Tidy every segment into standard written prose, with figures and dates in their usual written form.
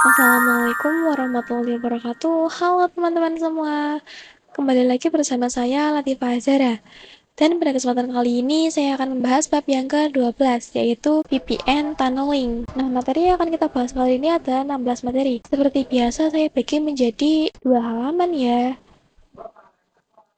Assalamualaikum warahmatullahi wabarakatuh. Halo teman-teman semua. Kembali lagi bersama saya Latifah Azhara. Dan pada kesempatan kali ini saya akan membahas bab yang ke-12 yaitu VPN tunneling. Nah, materi yang akan kita bahas kali ini ada 16 materi. Seperti biasa saya bagi menjadi 2 halaman ya.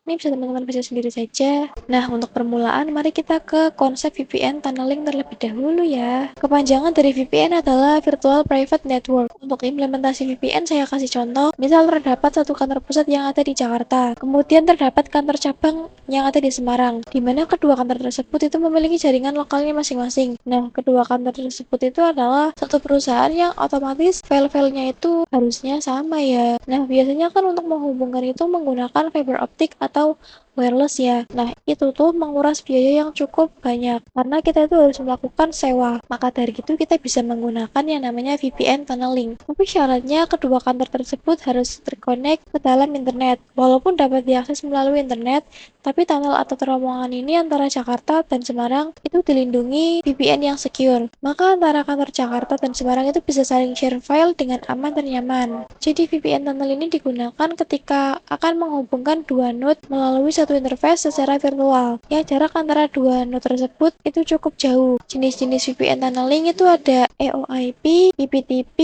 Ini bisa teman-teman baca sendiri saja. Nah, untuk permulaan, mari kita ke konsep VPN tunneling terlebih dahulu ya. Kepanjangan dari VPN adalah Virtual Private Network. Untuk implementasi VPN, saya kasih contoh. Misal terdapat satu kantor pusat yang ada di Jakarta. Kemudian terdapat kantor cabang yang ada di Semarang, di mana kedua kantor tersebut itu memiliki jaringan lokalnya masing-masing. Nah, kedua kantor tersebut itu adalah satu perusahaan yang otomatis file-filenya itu harusnya sama ya. Nah, biasanya kan untuk menghubungkan itu menggunakan fiber optik atau wireless ya. Nah, itu tuh menguras biaya yang cukup banyak karena kita itu harus melakukan sewa. Maka dari itu kita bisa menggunakan yang namanya VPN tunneling. Tapi syaratnya kedua kantor tersebut harus terkonek ke dalam internet. Walaupun dapat diakses melalui internet, tapi tunnel atau terowongan ini antara Jakarta dan Semarang itu dilindungi VPN yang secure. Maka antara kantor Jakarta dan Semarang itu bisa saling share file dengan aman dan nyaman. Jadi VPN tunnel ini digunakan ketika akan menghubungkan dua node melalui satu interface secara virtual. Ya, jarak antara dua node tersebut itu cukup jauh. Jenis-jenis VPN tunneling itu ada EOIP, IPTP,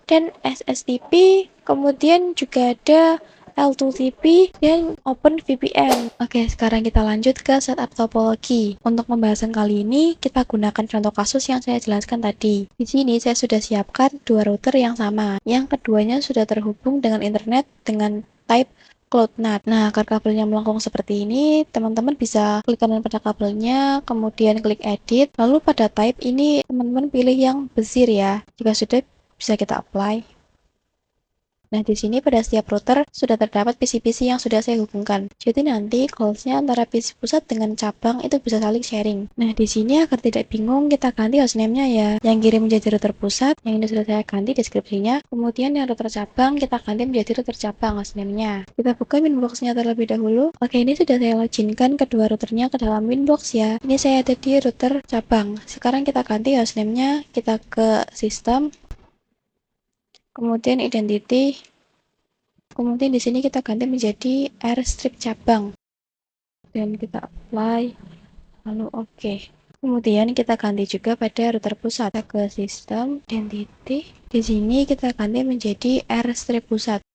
dan SSTP. Kemudian juga ada L2TP, dan OpenVPN. Oke, sekarang kita lanjut ke setup topologi. Untuk pembahasan kali ini, kita gunakan contoh kasus yang saya jelaskan tadi. Di sini saya sudah siapkan dua router yang sama. Yang keduanya sudah terhubung dengan internet dengan type Cloud NAT. Nah, agar kabelnya melengkung seperti ini, teman-teman bisa klik kanan pada kabelnya, kemudian klik edit, lalu pada type ini teman-teman pilih yang besir ya. Jika sudah, bisa kita apply. Nah, di sini pada setiap router sudah terdapat PC-PC yang sudah saya hubungkan. Jadi nanti calls-nya antara PC pusat dengan cabang itu bisa saling sharing. Nah, di sini agar tidak bingung, kita ganti hostname-nya ya. Yang kirim menjadi router pusat, yang ini sudah saya ganti deskripsinya. Kemudian yang router cabang, kita ganti menjadi router cabang hostname-nya. Kita buka Winbox-nya terlebih dahulu. Oke, ini sudah saya loginkan kedua routernya ke dalam Winbox ya. Ini saya ada di router cabang. Sekarang kita ganti hostname-nya, kita ke sistem, kemudian identity, kemudian di sini kita ganti menjadi airstrip cabang dan kita apply, lalu oke. Kemudian kita ganti juga pada router pusat. Kita ke sistem identity, di sini kita ganti menjadi airstrip pusat,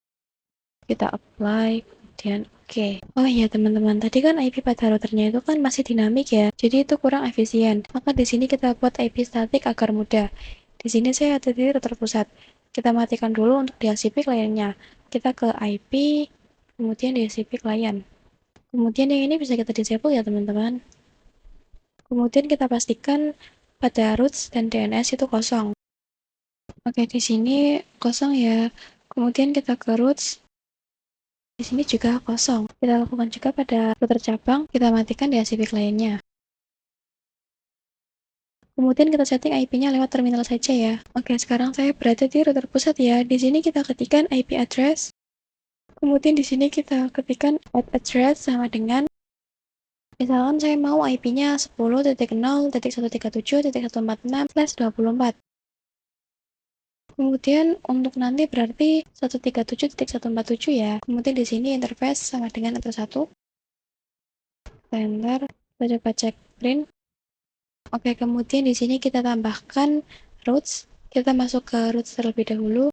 kita apply, kemudian oke. Oh iya teman-teman, tadi kan IP pada routernya itu kan masih dinamik ya, jadi itu kurang efisien. Maka di sini kita buat IP statik agar mudah. Di sini saya ada di router pusat. Kita matikan dulu untuk DHCP kliennya. Kita ke IP, kemudian DHCP klien. Kemudian yang ini bisa kita disable ya teman-teman. Kemudian kita pastikan pada routes dan DNS itu kosong. Oke, di sini kosong ya. Kemudian kita ke routes. Di sini juga kosong. Kita lakukan juga pada router cabang, kita matikan DHCP kliennya. Kemudian kita setting IP-nya lewat terminal saja ya. Oke, sekarang saya berada di router pusat ya. Di sini kita ketikkan IP address. Kemudian di sini kita ketikkan add address sama dengan, misalkan saya mau IP-nya 10.0.137.146/24. Kemudian untuk nanti berarti 137.147 ya. Kemudian di sini interface sama dengan enter 1. Enter, kita coba cek print. Oke, kemudian di sini kita tambahkan routes. Kita masuk ke routes terlebih dahulu.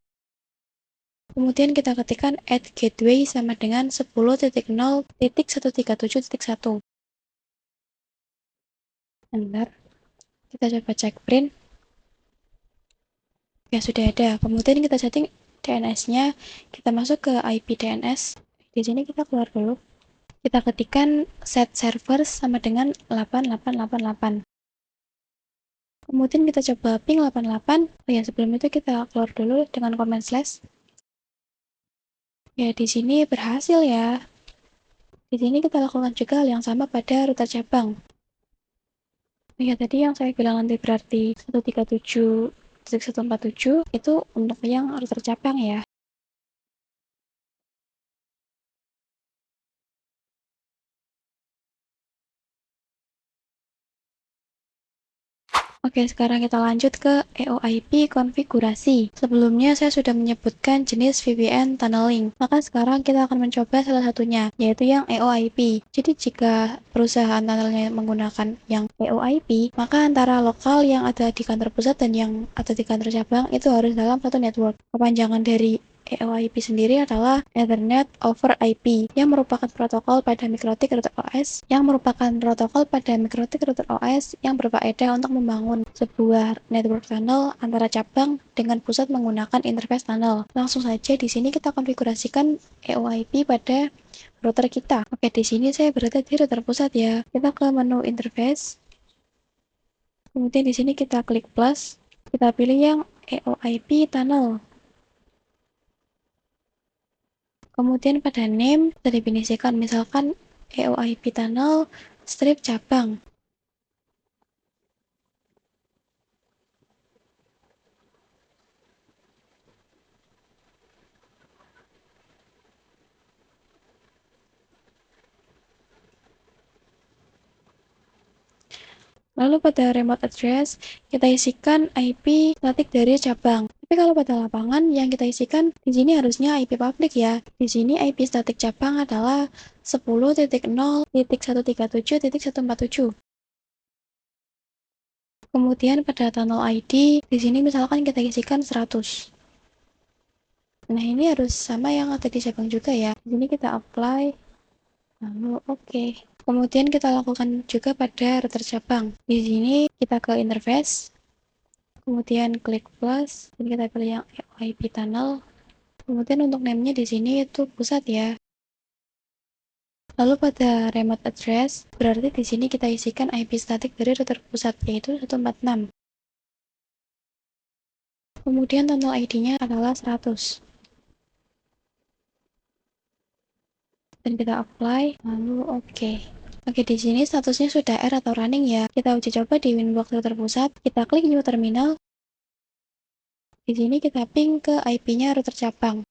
Kemudian kita ketikkan add gateway sama dengan 10.0.137.1. Enter. Kita coba cek print. Ya, sudah ada. Kemudian kita setting DNS-nya. Kita masuk ke IP DNS. Di sini kita keluar dulu. Kita ketikkan set servers sama dengan 8888. Kemudian kita coba ping 88. Oh ya, sebelum itu kita keluar dulu dengan command slash. Ya, di sini berhasil ya. Di sini kita lakukan juga hal yang sama pada router cabang. Oh ya, tadi yang saya bilang nanti berarti 137.147 itu untuk yang router cabang ya. Oke, sekarang kita lanjut ke EOIP konfigurasi. Sebelumnya saya sudah menyebutkan jenis VPN tunneling. Maka sekarang kita akan mencoba salah satunya, yaitu yang EOIP. Jadi jika perusahaan tunnelnya menggunakan yang EOIP, maka antara lokal yang ada di kantor pusat dan yang ada di kantor cabang itu harus dalam satu network. Kepanjangan dari EOIP sendiri adalah Ethernet over IP yang merupakan protokol pada MikroTik router OS yang berfaedah untuk membangun sebuah network tunnel antara cabang dengan pusat menggunakan interface tunnel. Langsung saja di sini kita konfigurasikan EOIP pada router kita. Oke, di sini saya berada di router pusat ya. Kita ke menu interface. Kemudian di sini kita klik plus. Kita pilih yang EOIP tunnel. Kemudian pada name kita definisikan misalkan EOIP tunnel strip cabang. Lalu pada remote address kita isikan IP statik dari cabang. Tapi kalau pada lapangan yang kita isikan di sini harusnya IP public ya. Di sini IP statik cabang adalah 10.0.137.147. Kemudian pada tunnel ID di sini misalkan kita isikan 100. Nah, ini harus sama yang ada di cabang juga ya. Di sini kita apply, lalu oke. Kemudian kita lakukan juga pada router cabang. Di sini kita ke interface, kemudian klik plus, dan kita pilih yang IP tunnel. Kemudian untuk name-nya di sini itu pusat ya. Lalu pada remote address, berarti di sini kita isikan IP statik dari router pusat, yaitu 146. Kemudian tunnel ID-nya adalah 100. Dan kita apply, lalu oke. Oke, di sini statusnya sudah R atau running ya. Kita uji coba di Winbox router pusat. Kita klik new terminal. Di sini kita ping ke IP-nya router cabang.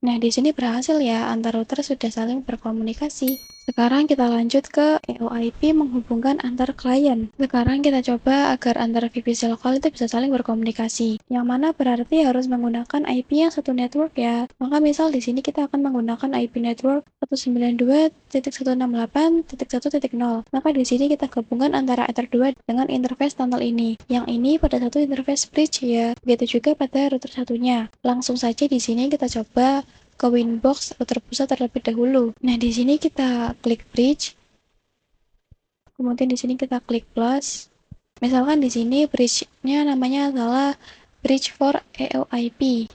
Nah, di sini berhasil ya, antar router sudah saling berkomunikasi. Sekarang kita lanjut ke EOIP menghubungkan antar klien. Sekarang kita coba agar antar VPC lokal itu bisa saling berkomunikasi. Yang mana berarti harus menggunakan IP yang satu network ya. Maka misal di sini kita akan menggunakan IP network 192.168.1.0. Maka di sini kita gabungkan antara Ether 2 dengan interface tunnel ini. Yang ini pada satu interface bridge ya. Begitu juga pada router satunya. Langsung saja di sini kita coba ke Winbox router pusat terlebih dahulu. Nah, di sini kita klik bridge. Kemudian di sini kita klik plus. Misalkan di sini bridge-nya namanya adalah bridge for EOIP.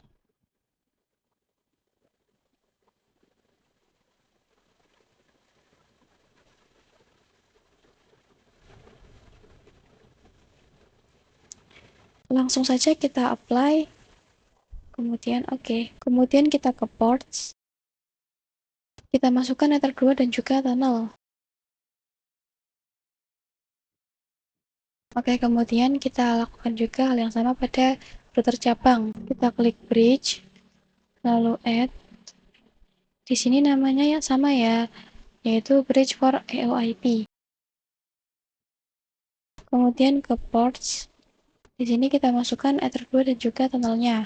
Langsung saja kita apply. Kemudian oke. Kemudian kita ke ports. Kita masukkan Ether 2 dan juga tunnel. Oke, kemudian kita lakukan juga hal yang sama pada router cabang. Kita klik bridge, lalu add. Di sini namanya yang sama ya, yaitu bridge for EOIP. Kemudian ke ports. Di sini kita masukkan Ether 2 dan juga tunnelnya.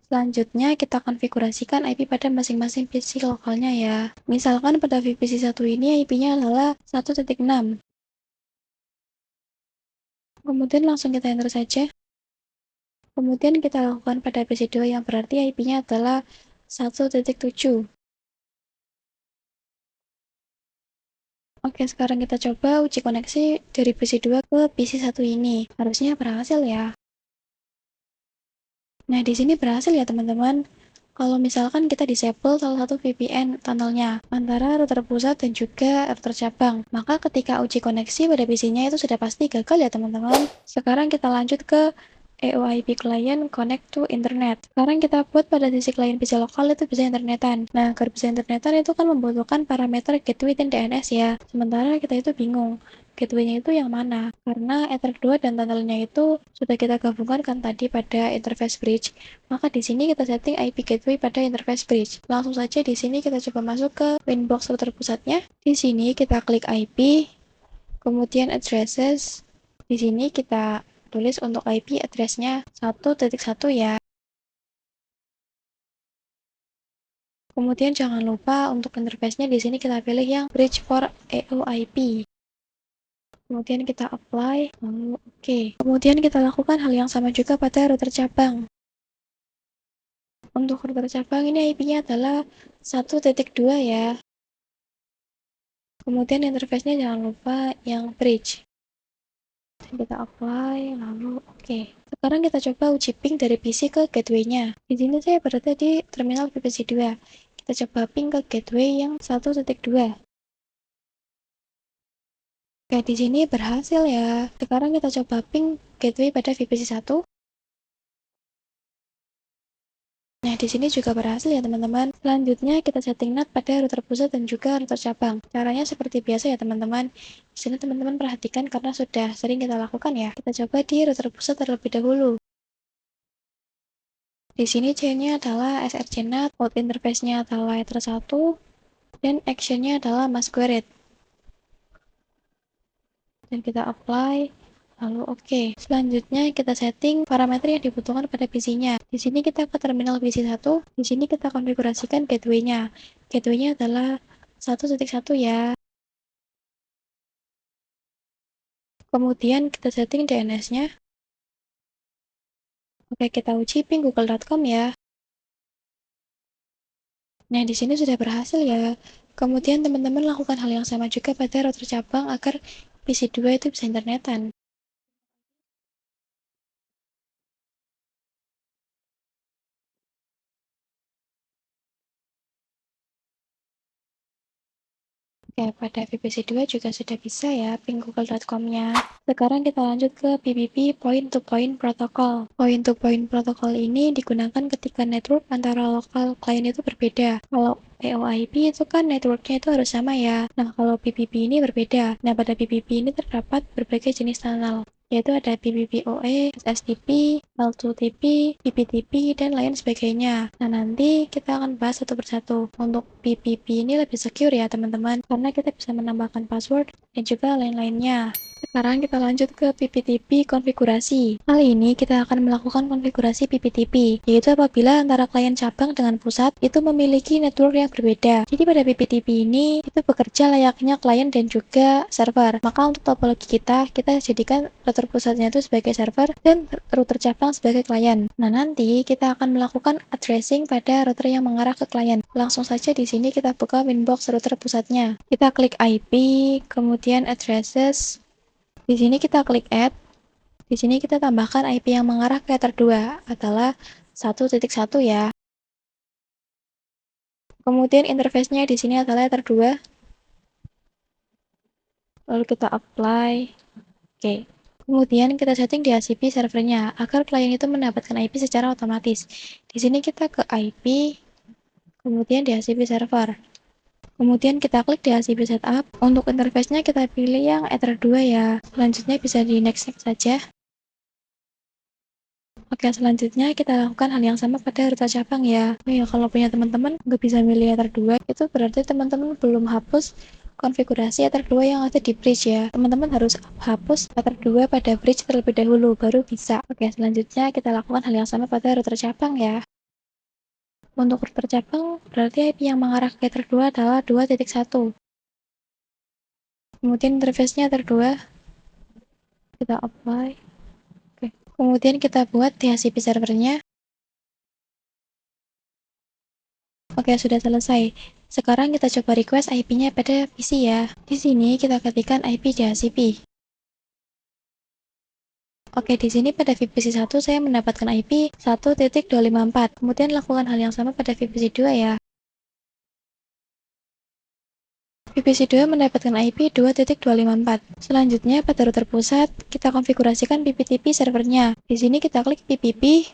Selanjutnya kita konfigurasikan IP pada masing-masing PC lokalnya ya. Misalkan pada VPC 1 ini IP-nya adalah 1.6. Kemudian langsung kita enter saja. Kemudian kita lakukan pada PC 2 yang berarti IP-nya adalah 1.7. Oke, sekarang kita coba uji koneksi dari PC 2 ke PC 1 ini. Harusnya berhasil ya. Nah, di sini berhasil ya teman-teman. Kalau misalkan kita disable salah satu VPN tunnelnya antara router pusat dan juga router cabang, maka ketika uji koneksi pada PC-nya itu sudah pasti gagal ya teman-teman. Sekarang kita lanjut ke EOIP client connect to internet. Sekarang kita buat pada sisi klien PC lokal itu bisa internetan. Nah, agar bisa internetan itu kan membutuhkan parameter gateway dan DNS ya. Sementara kita itu bingung. gateway-nya itu yang mana. Karena Ether2 dan tunnelnya itu sudah kita gabungkan kan tadi pada interface bridge. Maka di sini kita setting IP gateway pada interface bridge. Langsung saja di sini kita coba masuk ke winbox router pusatnya. Di sini kita klik IP, kemudian addresses. Di sini kita tulis untuk IP address-nya 1.1 ya. Kemudian jangan lupa untuk interface-nya di sini kita pilih yang bridge for EOIP. Kemudian kita apply, lalu oke. Kemudian kita lakukan hal yang sama juga pada router cabang. Untuk router cabang ini IP-nya adalah 1.2 ya. Kemudian interface-nya jangan lupa yang bridge. Kita apply, lalu oke. Sekarang kita coba uji ping dari PC ke gateway-nya. Di sini saya berada di terminal VPC 2. Kita coba ping ke gateway yang 1.2. Oke, di sini berhasil ya. Sekarang kita coba ping gateway pada VPC 1. Nah, di sini juga berhasil ya teman-teman. Selanjutnya kita setting NAT pada router pusat dan juga router cabang. Caranya seperti biasa ya teman-teman. Di sini teman-teman perhatikan karena sudah sering kita lakukan ya. Kita coba di router pusat terlebih dahulu. Di sini C-nya adalah SRC NAT, port interface-nya adalah Ether 1, dan action-nya adalah masquerade. Dan kita apply, lalu oke. Selanjutnya kita setting parameter yang dibutuhkan pada PC-nya. Di sini kita ke terminal PC 1, di sini kita konfigurasikan gateway-nya. Gateway-nya adalah 1.1 ya. Kemudian kita setting DNS-nya. Oke, kita uji ping google.com ya. Nah, di sini sudah berhasil ya. Kemudian teman-teman lakukan hal yang sama juga pada router cabang agar PC2 itu bisa internetan. Oke, pada VPC2 juga sudah bisa ya ping google.com-nya. Sekarang kita lanjut ke PPP Point-to-Point Protocol. Point-to-Point Protocol ini digunakan ketika network antara lokal klien itu berbeda. Kalau EOIP itu kan networknya itu harus sama ya. Nah, kalau PPP ini berbeda. Nah, pada PPP ini terdapat berbagai jenis tunnel, yaitu ada PPPoE, SSTP, L2TP, PPTP, dan lain sebagainya. Nah, nanti kita akan bahas satu persatu. Untuk PPP ini lebih secure ya teman-teman, karena kita bisa menambahkan password dan juga lain-lainnya. Sekarang kita lanjut ke PPTP konfigurasi. Kali ini kita akan melakukan konfigurasi PPTP, yaitu apabila antara klien cabang dengan pusat itu memiliki network yang berbeda. Jadi pada PPTP ini itu bekerja layaknya klien dan juga server. Maka untuk topologi kita jadikan router pusatnya itu sebagai server dan router cabang sebagai klien. Nah, nanti kita akan melakukan addressing pada router yang mengarah ke klien. Langsung saja di sini kita buka winbox router pusatnya. Kita klik IP, kemudian addresses. Di sini kita klik add. Di sini kita tambahkan IP yang mengarah ke Ether 2 adalah 1.1 ya. Kemudian interface-nya di sini adalah Ether 2. Lalu kita apply. Oke. Kemudian kita setting DHCP servernya agar klien itu mendapatkan IP secara otomatis. Di sini kita ke IP, kemudian DHCP server. Kemudian kita klik DHCP setup. Untuk interface-nya kita pilih yang Ether 2 ya. Selanjutnya bisa di next saja. Oke, selanjutnya kita lakukan hal yang sama pada router cabang ya. Oh ya, kalau punya teman-teman nggak bisa milih Ether 2, itu berarti teman-teman belum hapus konfigurasi Ether 2 yang ada di bridge ya. Teman-teman harus hapus Ether 2 pada bridge terlebih dahulu, baru bisa. Oke, selanjutnya kita lakukan hal yang sama pada router cabang ya. Untuk router cabang, berarti IP yang mengarah ke Ether 2 adalah 2.1. Kemudian interface-nya Ether 2. Kita apply. Oke. Kemudian kita buat DHCP servernya. Oke, sudah selesai. Sekarang kita coba request IP-nya pada PC ya. Di sini kita ketikkan IP DHCP. Oke, di sini pada VPC 1 saya mendapatkan IP 1.254. Kemudian lakukan hal yang sama pada VPC 2 ya. VPC 2 mendapatkan IP 2.254. Selanjutnya pada router pusat, kita konfigurasikan PPTP servernya. Di sini kita klik PPP.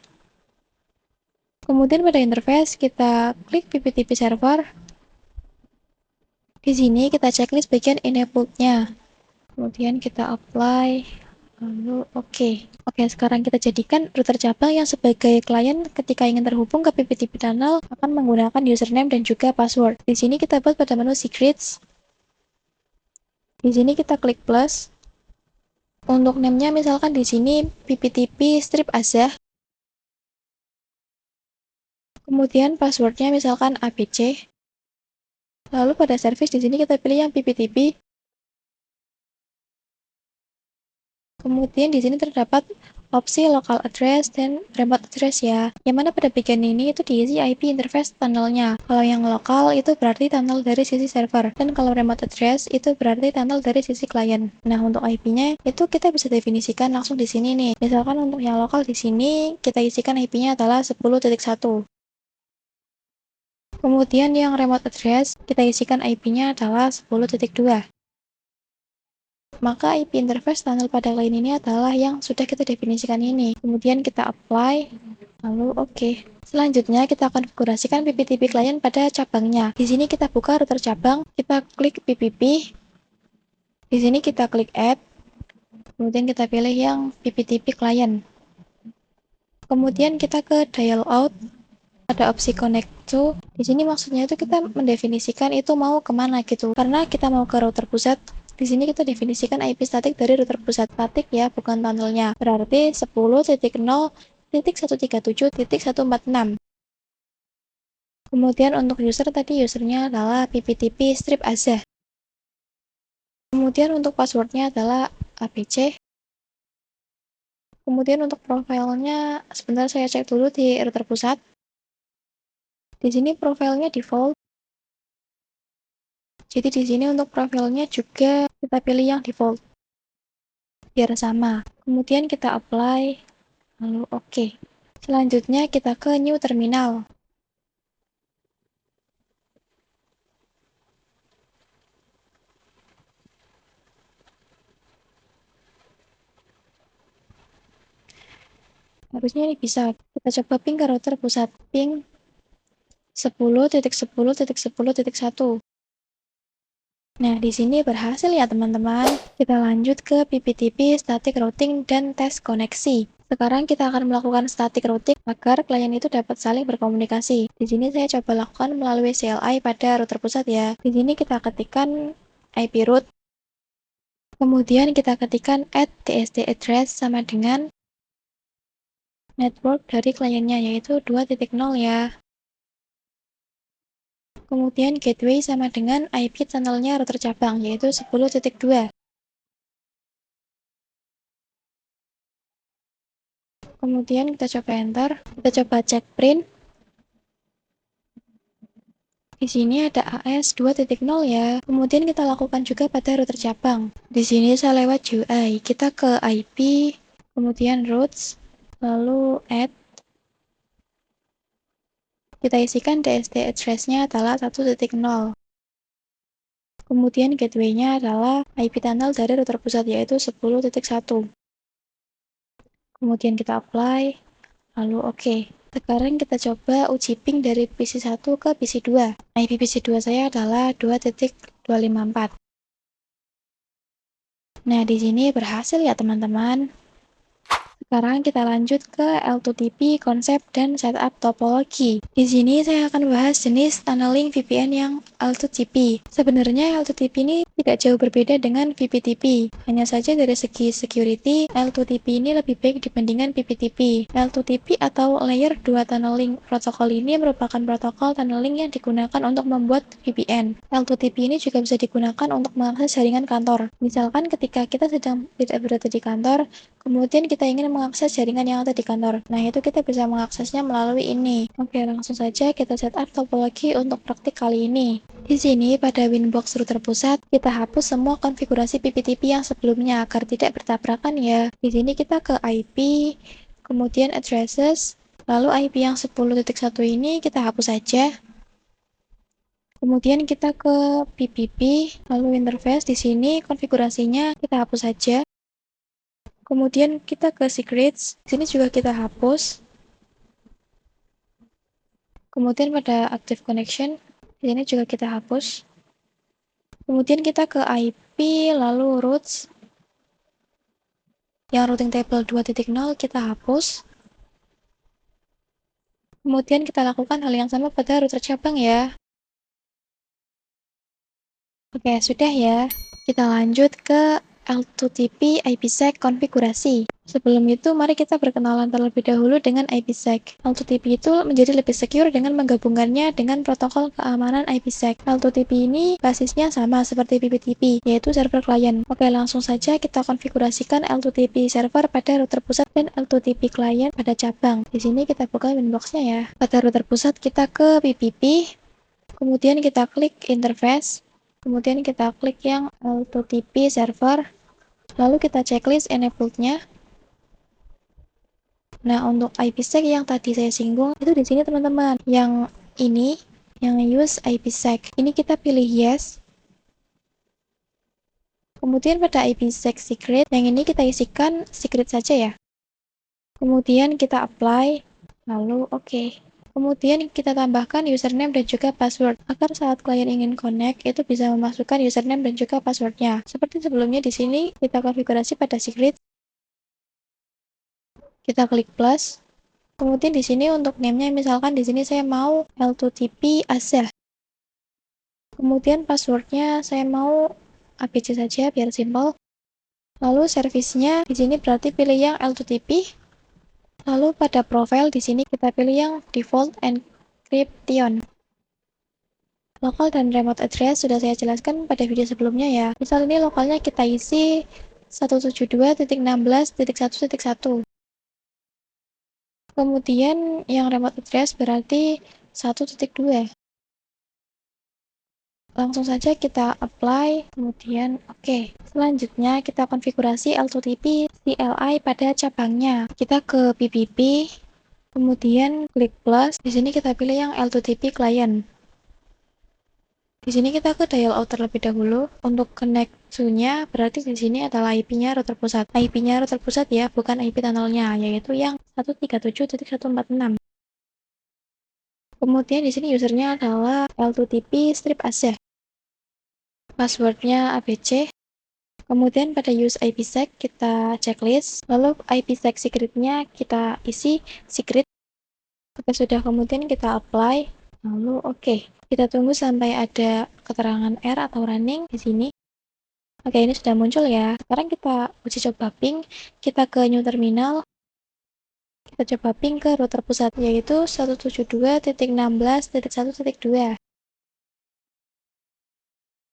Kemudian pada interface kita klik PPTP server. Di sini kita checklist bagian enabled-nya. Kemudian kita apply, lalu oke. Oke, sekarang kita jadikan router cabang yang sebagai klien ketika ingin terhubung ke PPTP tunnel akan menggunakan username dan juga password. Di sini kita buat pada menu secrets. Di sini kita klik plus. Untuk name-nya misalkan di sini PPTP strip azah. Kemudian passwordnya misalkan ABC. Lalu pada service di sini kita pilih yang PPTP. Kemudian di sini terdapat opsi local address dan remote address ya. Yang mana pada bagian ini itu diisi IP interface tunnelnya. Kalau yang lokal itu berarti tunnel dari sisi server. Dan kalau remote address itu berarti tunnel dari sisi klien. Nah, untuk IP-nya itu kita bisa definisikan langsung di sini nih. Misalkan untuk yang lokal di sini kita isikan IP-nya adalah 10.1. Kemudian yang remote address kita isikan IP-nya adalah 10.2. Maka IP interface tunnel pada klien ini adalah yang sudah kita definisikan ini. Kemudian kita apply, lalu oke. Selanjutnya kita konfigurasikan PPTP klien pada cabangnya. Di sini kita buka router cabang, kita klik PPP. Di sini kita klik add, kemudian kita pilih yang PPTP klien. Kemudian kita ke dial out, ada opsi connect to. Di sini maksudnya itu kita mendefinisikan itu mau kemana gitu. Karena kita mau ke router pusat, di sini kita definisikan IP statik dari router pusat statik ya, bukan tunnelnya. Berarti 10.0.137.146. Kemudian untuk user tadi usernya adalah PPTP strip azah. Kemudian untuk passwordnya adalah ABC. Kemudian untuk profilnya, sebentar saya cek dulu di router pusat. Di sini profilnya default. Jadi di sini untuk profilnya juga kita pilih yang default. Biar sama. Kemudian kita apply, lalu oke. Selanjutnya kita ke new terminal. Harusnya ini bisa. Kita coba ping ke router pusat. Ping 10.10.10.1. Nah, di sini berhasil ya teman-teman. Kita lanjut ke PPTP static routing dan tes koneksi. Sekarang kita akan melakukan static routing agar klien itu dapat saling berkomunikasi. Di sini saya coba lakukan melalui CLI pada router pusat ya. Di sini kita ketikkan IP root. Kemudian kita ketikkan add DSD address sama dengan network dari kliennya yaitu 2.0 ya. Kemudian gateway sama dengan IP tunnelnya router cabang yaitu 10.2. Kemudian kita coba enter, kita coba cek print. Di sini ada AS 2.0 ya. Kemudian kita lakukan juga pada router cabang. Di sini saya lewat UI, kita ke IP, kemudian routes, lalu add. Kita isikan DSD address-nya adalah 1.0. Kemudian gateway-nya adalah IP tunnel dari router pusat yaitu 10.1. Kemudian kita apply, lalu oke. Sekarang kita coba uji ping dari PC1 ke PC2. IP PC2 saya adalah 2.254. Nah, di sini berhasil ya teman-teman. Sekarang kita lanjut ke L2TP, konsep, dan setup topologi. Di sini saya akan bahas jenis tunneling VPN yang L2TP. Sebenarnya L2TP ini tidak jauh berbeda dengan VPTP. Hanya saja dari segi security, L2TP ini lebih baik dibandingkan VPTP. L2TP atau Layer 2 Tunneling Protocol ini merupakan protokol tunneling yang digunakan untuk membuat VPN. L2TP ini juga bisa digunakan untuk mengakses jaringan kantor. Misalkan ketika kita sedang tidak berada di kantor, kemudian kita ingin mengakses jaringan yang ada di kantor. Nah, itu kita bisa mengaksesnya melalui ini. Oke, langsung saja kita setup topologi untuk praktik kali ini. Di sini, pada Winbox router pusat, kita hapus semua konfigurasi PPTP yang sebelumnya agar tidak bertabrakan ya. Di sini kita ke IP, kemudian addresses, lalu IP yang 10.1 ini kita hapus saja. Kemudian kita ke PPP, lalu interface. Di sini konfigurasinya kita hapus saja. Kemudian kita ke secrets, di sini juga kita hapus. Kemudian pada active connection, di sini juga kita hapus. Kemudian kita ke IP, lalu roots. Yang routing table 2.0 kita hapus. Kemudian kita lakukan hal yang sama pada router cabang ya. Oke, sudah ya. Kita lanjut ke L2TP IPsec konfigurasi. Sebelum itu, mari kita berkenalan terlebih dahulu dengan IPsec. L2TP itu menjadi lebih secure dengan menggabungkannya dengan protokol keamanan IPsec. L2TP ini basisnya sama seperti PPTP, yaitu server klien. Oke, langsung saja kita konfigurasikan L2TP server pada router pusat dan L2TP klien pada cabang. Di sini kita buka winbox-nya ya. Pada router pusat kita ke PPP, kemudian kita klik interface. Kemudian kita klik yang L2TP server, lalu kita checklist enabled-nya. Nah, untuk IPsec yang tadi saya singgung, itu di sini teman-teman. Yang ini, yang use IPsec. Ini kita pilih yes. Kemudian pada IPsec secret, yang ini kita isikan secret saja ya. Kemudian kita apply, lalu oke. Kemudian kita tambahkan username dan juga password, agar saat klien ingin connect, itu bisa memasukkan username dan juga passwordnya. Seperti sebelumnya di sini, kita konfigurasi pada secret. Kita klik plus. Kemudian di sini untuk name-nya, misalkan di sini saya mau L2TP Asia. Kemudian passwordnya saya mau ABC saja, biar simple. Lalu service-nya, di sini berarti pilih yang L2TP. Lalu pada profile di sini kita pilih yang default encryption. Lokal dan remote address sudah saya jelaskan pada video sebelumnya ya. Misal ini lokalnya kita isi 172.16.1.1. Kemudian yang remote address berarti 1.2. Langsung saja kita apply, kemudian oke. Selanjutnya kita konfigurasi L2TP CLI pada cabangnya. Kita ke PPP, kemudian klik plus. Di sini kita pilih yang L2TP client. Di sini kita ke dial out terlebih dahulu. Untuk connect to-nya berarti di sini adalah IP-nya router pusat. IP-nya router pusat ya, bukan IP tunnelnya, yaitu yang 137.146. Kemudian di sini usernya adalah L2TP strip Asia. Passwordnya ABC. Kemudian pada use IPsec kita checklist, lalu IPsec secret-nya kita isi secret. Oke, sudah, kemudian kita apply, lalu oke. Kita tunggu sampai ada keterangan R atau running di sini. Oke, ini sudah muncul ya. Sekarang kita uji coba ping, kita ke new terminal. Kita coba ping ke router pusat, yaitu 172.16.1.2.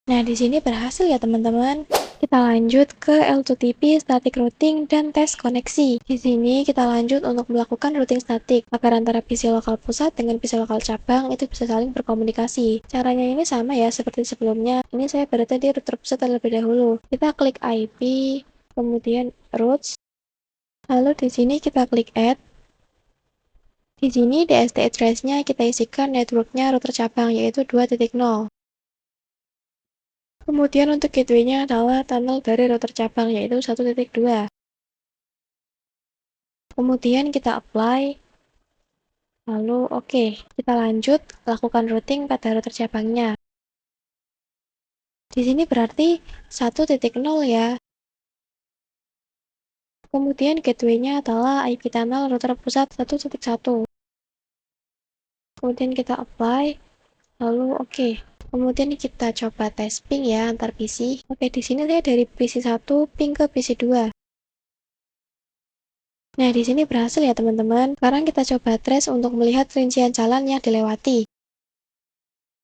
Nah, di sini berhasil ya teman-teman. Kita lanjut ke L2TP static routing dan tes koneksi. Di sini kita lanjut untuk melakukan routing statik agar antara PC lokal pusat dengan PC lokal cabang itu bisa saling berkomunikasi. Caranya ini sama ya seperti sebelumnya. Ini saya berada di router pusat terlebih dahulu. Kita klik IP, kemudian routes. Lalu di sini kita klik add. Di sini DST address-nya kita isikan network-nya router cabang yaitu 2.0. Kemudian untuk gateway-nya adalah tunnel dari router cabang yaitu 1.2. Kemudian kita apply. Lalu oke, kita lanjut lakukan routing pada router cabangnya. Di sini berarti 1.0 ya. Kemudian gateway-nya adalah IP tunnel router pusat 1.1. Kemudian kita apply. Lalu oke. Kemudian kita coba tes ping ya antar PC. Oke, di sini saya dari PC 1 ping ke PC 2. Nah, di sini berhasil ya teman-teman. Sekarang kita coba trace untuk melihat rincian jalan yang dilewati.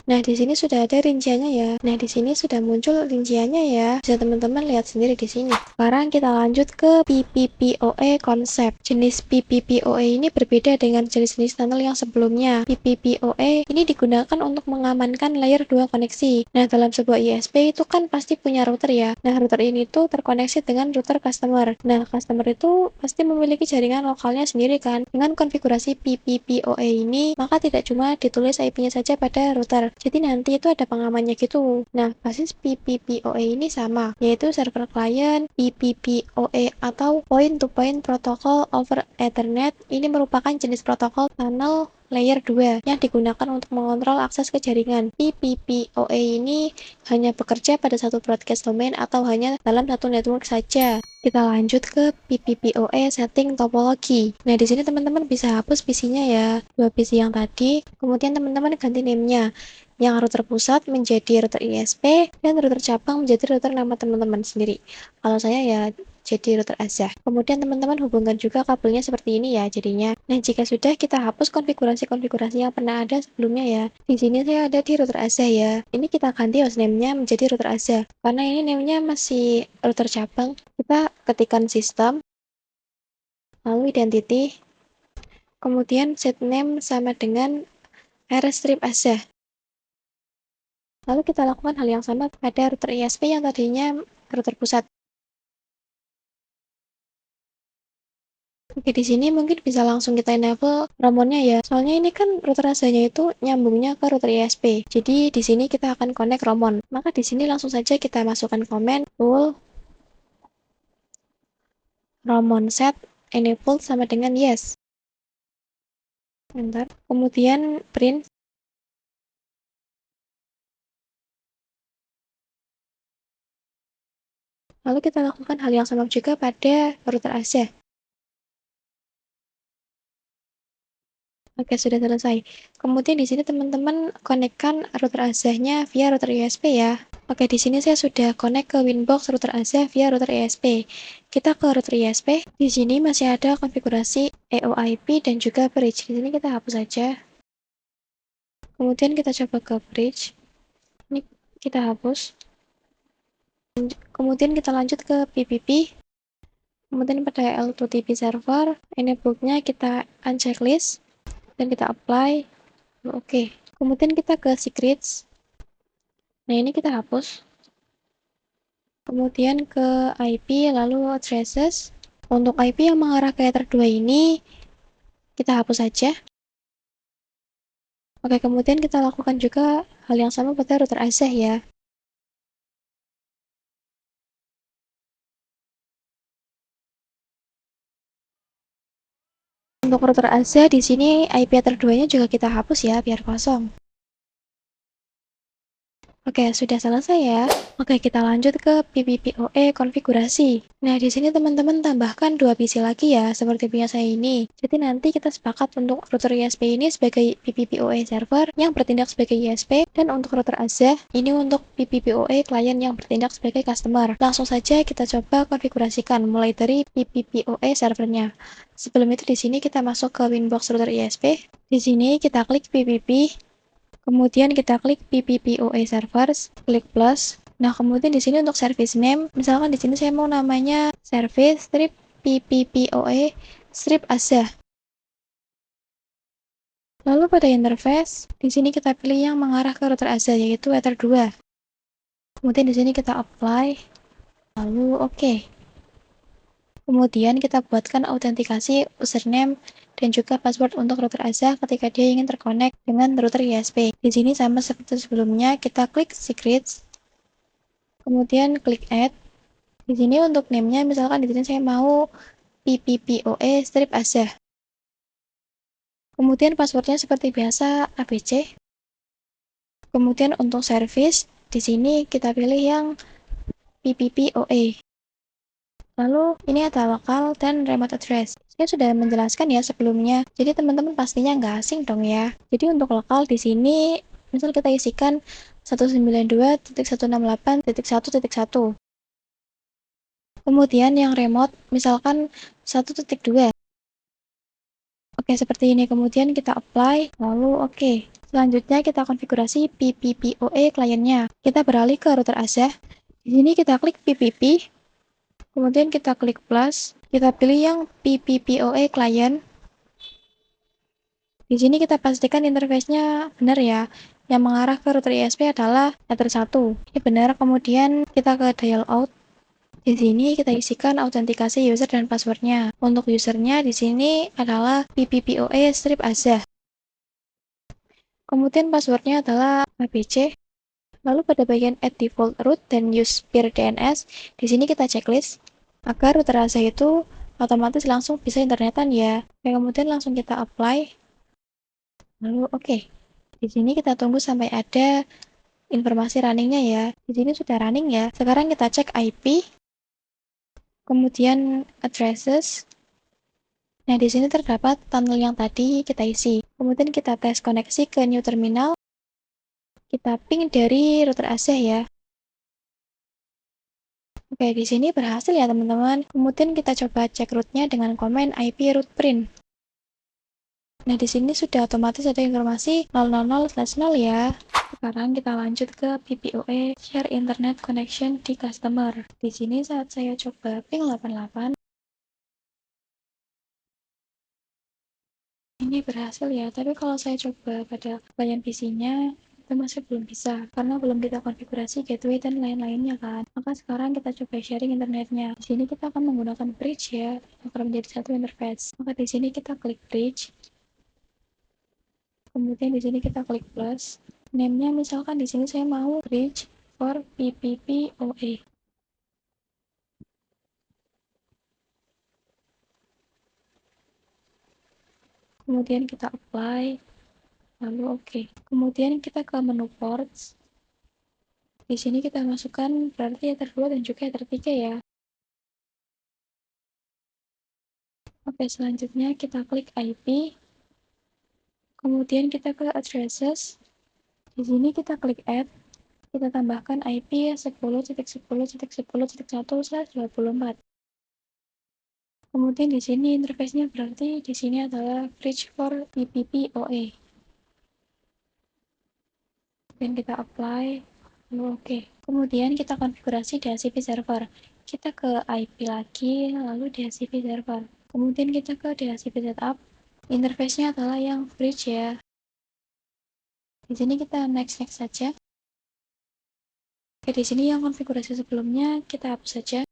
Nah, di sini sudah ada rinciannya ya. Nah, di sini sudah muncul rinciannya ya. Bisa teman-teman lihat sendiri di sini. Sekarang kita lanjut ke PPPoE konsep. Jenis PPPoE ini berbeda dengan jenis-jenis tunnel yang sebelumnya. PPPoE ini digunakan untuk mengamankan layer 2 koneksi. Nah, dalam sebuah ISP itu kan pasti punya router ya. Nah, router ini tuh terkoneksi dengan router customer. Nah, customer itu pasti memiliki jaringan lokalnya sendiri kan. Dengan konfigurasi PPPoE ini, maka tidak cuma ditulis IP-nya saja pada router. Jadi nanti itu ada pengamannya gitu. Nah, basis PPPoE ini sama, yaitu server client PPPoE atau point to point protocol over Ethernet. Ini merupakan jenis protokol tunnel layer 2 yang digunakan untuk mengontrol akses ke jaringan. PPPoE ini hanya bekerja pada satu broadcast domain atau hanya dalam satu network saja. Kita lanjut ke PPPoE setting topologi. Nah, di sini teman-teman bisa hapus PC-nya ya, dua PC yang tadi. Kemudian teman-teman ganti name-nya. Yang router pusat menjadi router ISP dan router cabang menjadi router nama teman-teman sendiri. Kalau saya ya jadi router Azah. Kemudian teman-teman hubungkan juga kabelnya seperti ini ya jadinya. Nah, jika sudah kita hapus konfigurasi-konfigurasi yang pernah ada sebelumnya ya. Di sini saya ada di router Azah ya. Ini kita ganti hostname-nya menjadi router Azah. Karena ini name-nya masih router cabang. Kita ketikkan sistem, lalu identity, kemudian set name sama dengan rstrip Azah. Lalu kita lakukan hal yang sama pada router ISP yang tadinya router pusat. Oke, di sini mungkin bisa langsung kita enable Ramonnya ya. Soalnya ini kan router Azahnya itu nyambungnya ke router ISP. Jadi di sini kita akan connect Ramon. Maka di sini langsung saja kita masukkan komen tool Ramon set enable sama dengan yes. Enter. Kemudian print. Lalu kita lakukan hal yang sama juga pada router Azah. Oke, sudah selesai. Kemudian di sini teman-teman konekkan router Azahnya via router ISP ya. Oke, di sini saya sudah connect ke Winbox router Azah via router ISP. Kita ke router ISP. Di sini masih ada konfigurasi EOIP dan juga bridge. Di sini kita hapus saja. Kemudian kita coba ke bridge. Ini kita hapus. Kemudian kita lanjut ke PPP. Kemudian pada L2TP server, enable-nya kita unchecklist dan kita apply. Oke. Kemudian kita ke secrets. Nah, ini kita hapus. Kemudian ke IP, lalu addresses. Untuk IP yang mengarah ke ether 2 ini, kita hapus saja. Oke, kemudian kita lakukan juga hal yang sama pada router Azah ya. Untuk router Azah di sini IP ether 2-nya juga kita hapus ya, biar kosong. Oke, sudah selesai ya. Oke, kita lanjut ke PPPoE konfigurasi. Nah, di sini teman-teman tambahkan 2 PC lagi ya, seperti punya saya ini. Jadi nanti kita sepakat untuk router ISP ini sebagai PPPoE server yang bertindak sebagai ISP, dan untuk router Azah ini untuk PPPoE klien yang bertindak sebagai customer. Langsung saja kita coba konfigurasikan mulai dari PPPoE servernya. Sebelum itu di sini kita masuk ke Winbox router ISP. Di sini kita klik PPP. Kemudian kita klik PPPoE servers, klik plus. Nah, kemudian di sini untuk service name, misalkan di sini saya mau namanya service strip PPPoE strip Azah. Lalu pada interface, di sini kita pilih yang mengarah ke router Azah yaitu ether 2. Kemudian di sini kita apply, lalu oke. Kemudian kita buatkan autentikasi username dan juga password untuk router Azah ketika dia ingin terkonek dengan router ISP. Di sini sama seperti sebelumnya, kita klik secrets, kemudian klik add. Di sini untuk name-nya, misalkan di sini saya mau PPPoE strip Azah. Kemudian passwordnya seperti biasa ABC. Kemudian untuk service, di sini kita pilih yang PPPoE. Lalu ini ada lokal dan remote address. Saya sudah menjelaskan ya sebelumnya. Jadi teman-teman pastinya nggak asing dong ya. Jadi untuk lokal di sini, misal kita isikan 192.168.1.1. Kemudian yang remote, misalkan 1.2. Oke, seperti ini. Kemudian kita apply, lalu oke. Selanjutnya kita konfigurasi PPPoE kliennya. Kita beralih ke router Azah. Di sini kita klik PPP. Kemudian kita klik plus, kita pilih yang PPPoE client. Di sini kita pastikan interface-nya benar ya. Yang mengarah ke router ISP adalah ether 1. Ini benar, kemudian kita ke dial out. Di sini kita isikan autentikasi user dan passwordnya. Untuk usernya di sini adalah PPPoE strip Azah. Kemudian passwordnya adalah ABC. Lalu pada bagian add default root dan use peer DNS, di sini kita checklist agar router Azah itu otomatis langsung bisa internetan ya. Kemudian langsung kita apply. Lalu oke. Di sini kita tunggu sampai ada informasi runningnya ya. Di sini sudah running ya. Sekarang kita cek IP, kemudian addresses. Nah, di sini terdapat tunnel yang tadi kita isi. Kemudian kita tes koneksi ke new terminal. Kita ping dari router AC ya. Oke, di sini berhasil ya teman-teman. Kemudian kita coba cek rootnya dengan komen IP root print. Nah, di sini sudah otomatis ada informasi 000/0 ya. Sekarang kita lanjut ke PPOE Share Internet Connection di Customer. Di sini saat saya coba ping 88, ini berhasil ya, tapi kalau saya coba pada klien PC-nya, itu masih belum bisa, karena belum kita konfigurasi gateway dan lain-lainnya kan. Maka sekarang kita coba sharing internetnya. Di sini kita akan menggunakan bridge ya, agar menjadi satu interface. Maka di sini kita klik bridge, kemudian di sini kita klik plus. Name-nya misalkan di sini saya mau bridge for PPPoE. Kemudian kita apply, lalu oke. Kemudian kita ke menu ports. Di sini kita masukkan berarti Ether 2 dan juga Ether 3 ya. Oke, selanjutnya kita klik IP, kemudian kita ke addresses. Di sini kita klik add, kita tambahkan IP 10.10.10.1/24. Kemudian di sini interface-nya berarti di sini adalah bridge for PPPoE. Dan kita apply, lalu oke. Kemudian kita konfigurasi DHCP server. Kita ke IP lagi, lalu DHCP server. Kemudian kita ke DHCP setup. Interface-nya adalah yang bridge ya. Di sini kita next saja. Oke, di sini yang konfigurasi sebelumnya kita hapus saja.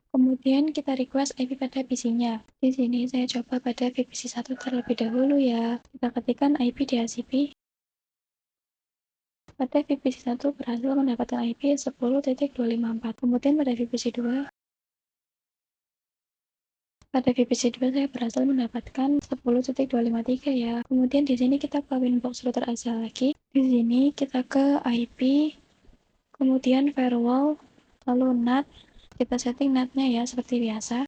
Kemudian kita request IP pada PC-nya. Di sini saya coba pada VPC 1 terlebih dahulu ya. Kita ketikkan IP DHCP. Pada VPC 1 berhasil mendapatkan IP 10.254. Kemudian pada VPC 2 saya berhasil mendapatkan 10.253 ya. Kemudian di sini kita ke Winbox router aja lagi. Di sini kita ke IP, kemudian firewall, lalu NAT. Kita setting NAT-nya ya seperti biasa.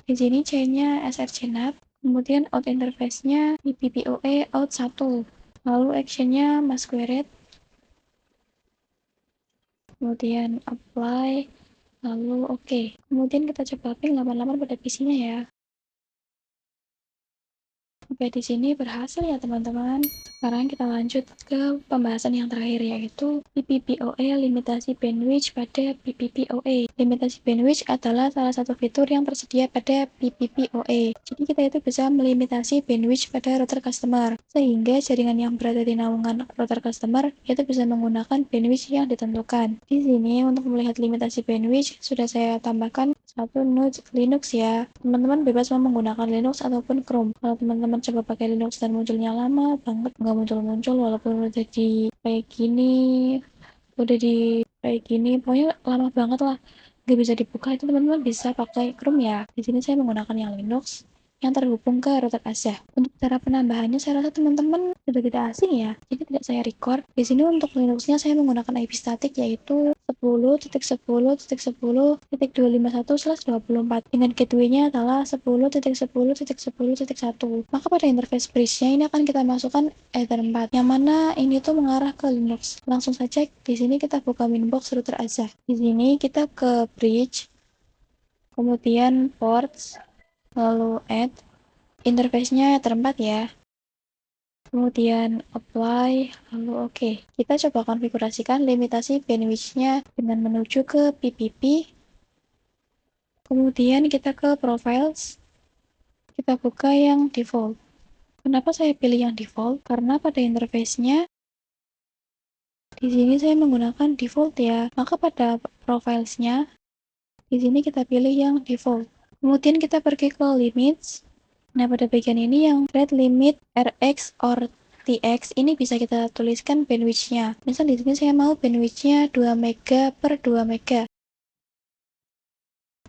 Di sini chain-nya SRC NAT. Kemudian out interface-nya PPPoE out 1. Lalu action-nya masquerade. Kemudian apply. Lalu oke. Kemudian kita coba ping 88 pada PC-nya ya. Oke, di sini berhasil ya teman-teman. Sekarang kita lanjut ke pembahasan yang terakhir yaitu PPPoE limitasi bandwidth pada PPPoE. Limitasi bandwidth adalah salah satu fitur yang tersedia pada PPPoE. Jadi kita itu bisa melimitasi bandwidth pada router customer sehingga jaringan yang berada di naungan router customer itu bisa menggunakan bandwidth yang ditentukan. Di sini untuk melihat limitasi bandwidth sudah saya tambahkan satu node Linux ya. Teman-teman bebas mau menggunakan Linux ataupun Chrome. Kalau teman-teman coba pakai Linux dan munculnya lama banget, nggak muncul-muncul walaupun udah di kayak gini, pokoknya lama banget lah, nggak bisa dibuka, itu teman-teman bisa pakai Chrome ya. Di sini saya menggunakan yang Linux yang terhubung ke router AC. Untuk cara penambahannya saya rasa teman-teman sudah tidak asing ya, jadi tidak saya record. Di sini untuk Linuxnya saya menggunakan IP static yaitu 10.10.10.251/24 dengan gateway-nya adalah 10.10.10.1. Maka pada interface bridge-nya ini akan kita masukkan Ether 4 yang mana ini tuh mengarah ke Linux. Langsung saja di sini kita buka Winbox router aja. Di sini kita ke bridge, kemudian ports, lalu add, interface-nya Ether 4 ya. Kemudian apply, lalu oke. Kita coba konfigurasikan limitasi bandwidth-nya dengan menuju ke PPP. Kemudian kita ke profiles. Kita buka yang default. Kenapa saya pilih yang default? Karena pada interface-nya di sini saya menggunakan default ya. Maka pada profiles-nya di sini kita pilih yang default. Kemudian kita pergi ke limits. Nah, pada bagian ini yang rate limit Rx or Tx ini bisa kita tuliskan bandwidth-nya. Misal di sini saya mau bandwidth-nya 2 mega per 2 mega.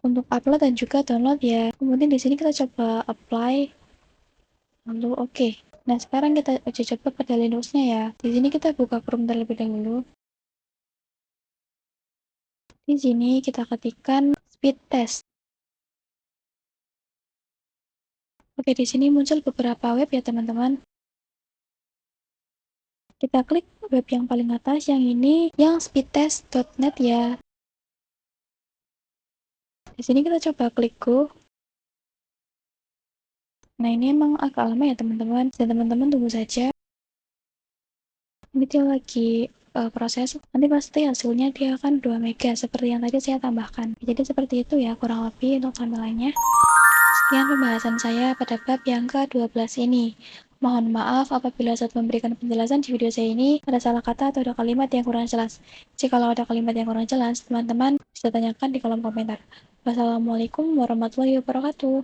Untuk upload dan juga download ya. Kemudian di sini kita coba apply. Lalu oke. Nah, sekarang kita uji coba pada Linux-nya ya. Di sini kita buka Chrome terlebih dahulu. Di sini kita ketikkan speed test. Oke, di sini muncul beberapa web ya teman-teman. Kita klik web yang paling atas, yang ini, yang speedtest.net ya. Di sini kita coba klik go. Nah, ini emang agak lama ya teman-teman. Dan teman-teman tunggu saja. Ini dia lagi proses. Nanti pasti hasilnya dia akan 2 mega seperti yang tadi saya tambahkan. Jadi seperti itu ya kurang lebih untuk tampilannya. Sekian pembahasan saya pada bab yang ke-12 ini. Mohon maaf apabila saat memberikan penjelasan di video saya ini ada salah kata atau ada kalimat yang kurang jelas. Jikalau ada kalimat yang kurang jelas, teman-teman bisa tanyakan di kolom komentar. Wassalamualaikum warahmatullahi wabarakatuh.